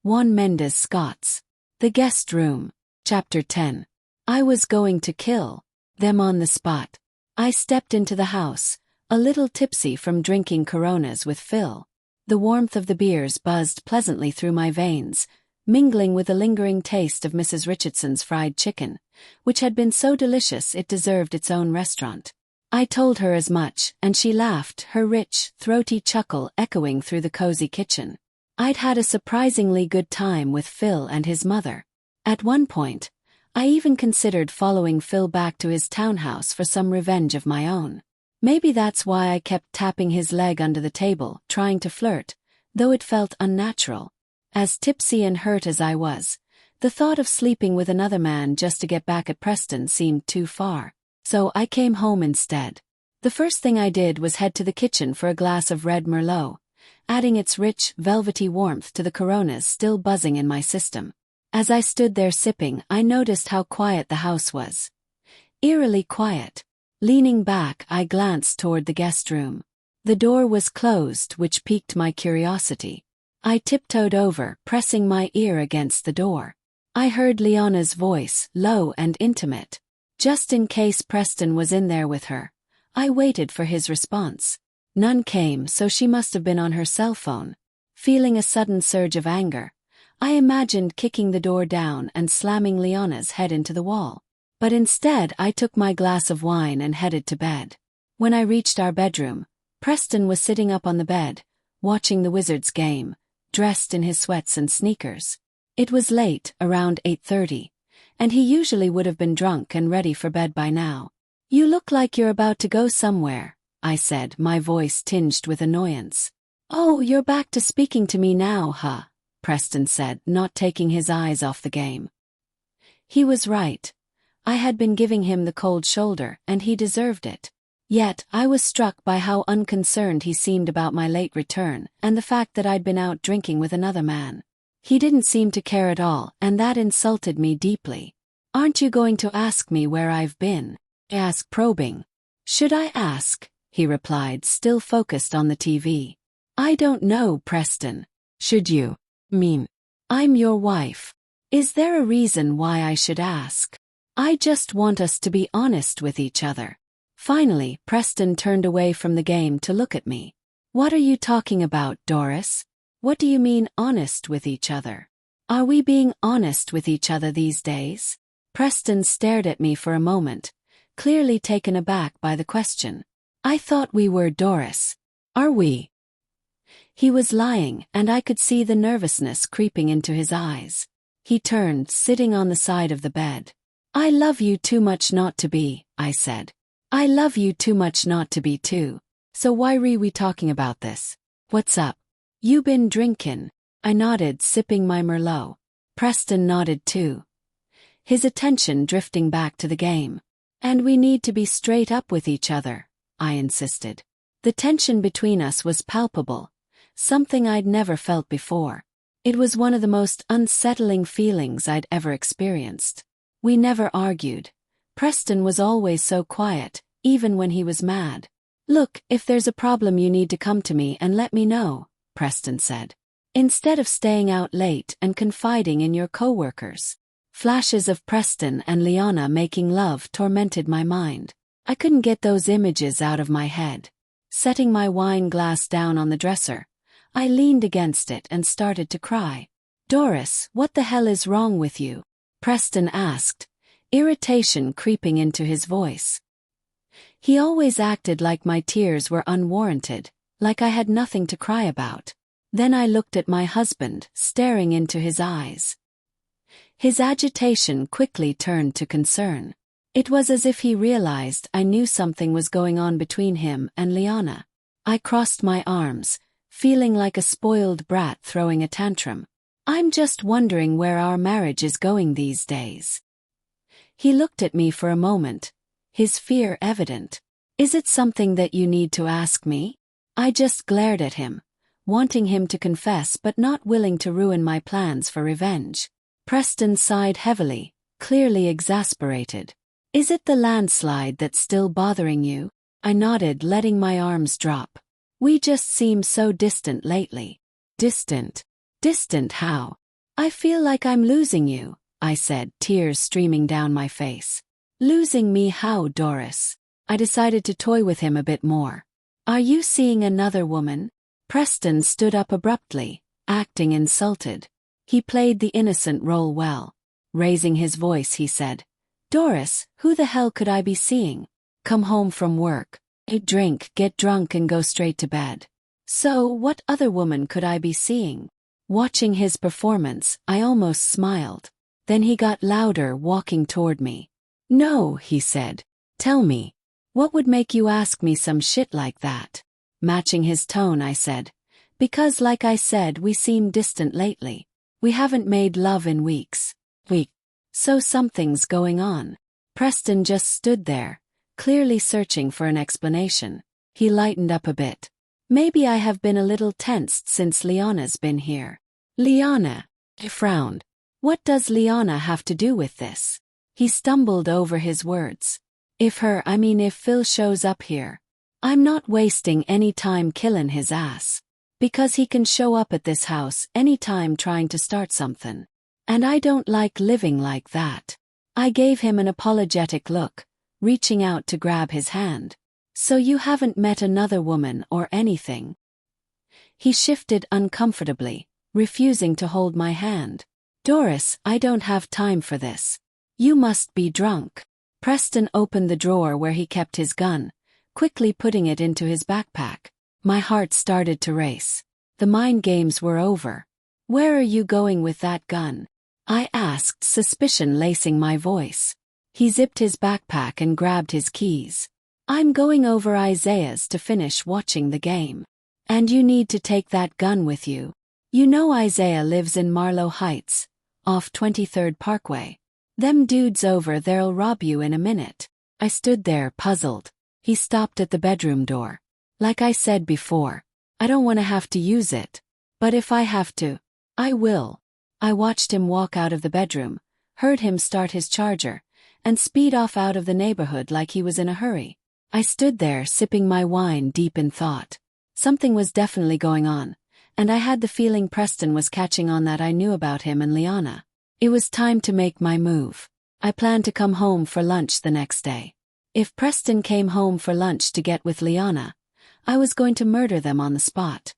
Juan Mendez Scott's The Guest Room, Chapter 10. I was going to kill them on the spot. I stepped into the house, a little tipsy from drinking Coronas with Phil. The warmth of the beers buzzed pleasantly through my veins, mingling with a lingering taste of Mrs. Richardson's fried chicken, which had been so delicious it deserved its own restaurant. I told her as much, and she laughed, her rich, throaty chuckle echoing through the cozy kitchen. I'd had a surprisingly good time with Phil and his mother. At one point, I even considered following Phil back to his townhouse for some revenge of my own. Maybe that's why I kept tapping his leg under the table, trying to flirt, though it felt unnatural. As tipsy and hurt as I was, the thought of sleeping with another man just to get back at Preston seemed too far. So I came home instead. The first thing I did was head to the kitchen for a glass of red Merlot, adding its rich, velvety warmth to the Coronas still buzzing in my system. As I stood there sipping, I noticed how quiet the house was. Eerily quiet. Leaning back, I glanced toward the guest room. The door was closed, which piqued my curiosity. I tiptoed over, pressing my ear against the door. I heard Liana's voice, low and intimate. Just in case Preston was in there with her. I waited for his response. None came, so she must have been on her cell phone. Feeling a sudden surge of anger, I imagined kicking the door down and slamming Liana's head into the wall. But instead I took my glass of wine and headed to bed. When I reached our bedroom, Preston was sitting up on the bed, watching the Wizards game, dressed in his sweats and sneakers. It was late, around 8:30, and he usually would have been drunk and ready for bed by now. "You look like you're about to go somewhere," I said, my voice tinged with annoyance. "Oh, you're back to speaking to me now, huh?" Preston said, not taking his eyes off the game. He was right. I had been giving him the cold shoulder, and he deserved it. Yet, I was struck by how unconcerned he seemed about my late return, and the fact that I'd been out drinking with another man. He didn't seem to care at all, and that insulted me deeply. "Aren't you going to ask me where I've been?" I asked, probing. "Should I ask?" he replied, still focused on the TV. "I don't know, Preston. Should you? I'm your wife. Is there a reason why I should ask? I just want us to be honest with each other." Finally, Preston turned away from the game to look at me. "What are you talking about, Doris? What do you mean, honest with each other? Are we being honest with each other these days?" Preston stared at me for a moment, clearly taken aback by the question. "I thought we were, Doris. Are we?" He was lying, and I could see the nervousness creeping into his eyes. He turned, sitting on the side of the bed. "I love you too much not to be," I said. "I love you too much not to be too. So why re we talking about this? What's up? You been drinkin'?" I nodded, sipping my Merlot. Preston nodded too, his attention drifting back to the game. "And we need to be straight up with each other," I insisted. The tension between us was palpable, something I'd never felt before. It was one of the most unsettling feelings I'd ever experienced. We never argued. Preston was always so quiet, even when he was mad. "Look, if there's a problem you need to come to me and let me know," Preston said. "Instead of staying out late and confiding in your coworkers." Flashes of Preston and Liana making love tormented my mind. I couldn't get those images out of my head. Setting my wine glass down on the dresser, I leaned against it and started to cry. "Doris, what the hell is wrong with you?" Preston asked, irritation creeping into his voice. He always acted like my tears were unwarranted, like I had nothing to cry about. Then I looked at my husband, staring into his eyes. His agitation quickly turned to concern. It was as if he realized I knew something was going on between him and Liana. I crossed my arms, feeling like a spoiled brat throwing a tantrum. "I'm just wondering where our marriage is going these days." He looked at me for a moment, his fear evident. "Is it something that you need to ask me?" I just glared at him, wanting him to confess but not willing to ruin my plans for revenge. Preston sighed heavily, clearly exasperated. "Is it the landslide that's still bothering you?" I nodded, letting my arms drop. "We just seem so distant lately." "Distant? Distant how?" I feel like I'm losing you, I said, tears streaming down my face. Losing me how, Doris? I decided to toy with him a bit more. Are you seeing another woman? Preston stood up abruptly, acting insulted. He played the innocent role well. Raising his voice, he said, Doris, who the hell could I be seeing? Come home from work, eat, drink, get drunk and go straight to bed. So, what other woman could I be seeing? Watching his performance, I almost smiled. Then he got louder, walking toward me. No, he said. Tell me. What would make you ask me some shit like that? Matching his tone, I said. Because like I said, we seem distant lately. We haven't made love in weeks. So something's going on. Preston just stood there, clearly searching for an explanation. He lightened up a bit. Maybe I have been a little tensed since Liana's been here. Liana? He frowned. What does Liana have to do with this? He stumbled over his words. If Phil shows up here, I'm not wasting any time killing his ass. Because he can show up at this house anytime trying to start something. And I don't like living like that. I gave him an apologetic look, reaching out to grab his hand. So you haven't met another woman or anything? He shifted uncomfortably, refusing to hold my hand. Doris, I don't have time for this. You must be drunk. Preston opened the drawer where he kept his gun, quickly putting it into his backpack. My heart started to race. The mind games were over. Where are you going with that gun? I asked, suspicion lacing my voice. He zipped his backpack and grabbed his keys. I'm going over Isaiah's to finish watching the game. And you need to take that gun with you. You know Isaiah lives in Marlow Heights, off 23rd Parkway. Them dudes over there'll rob you in a minute. I stood there, puzzled. He stopped at the bedroom door. Like I said before, I don't want to have to use it. But if I have to, I will. I watched him walk out of the bedroom, heard him start his charger, and speed off out of the neighborhood like he was in a hurry. I stood there sipping my wine deep in thought. Something was definitely going on, and I had the feeling Preston was catching on that I knew about him and Liana. It was time to make my move. I planned to come home for lunch the next day. If Preston came home for lunch to get with Liana, I was going to murder them on the spot.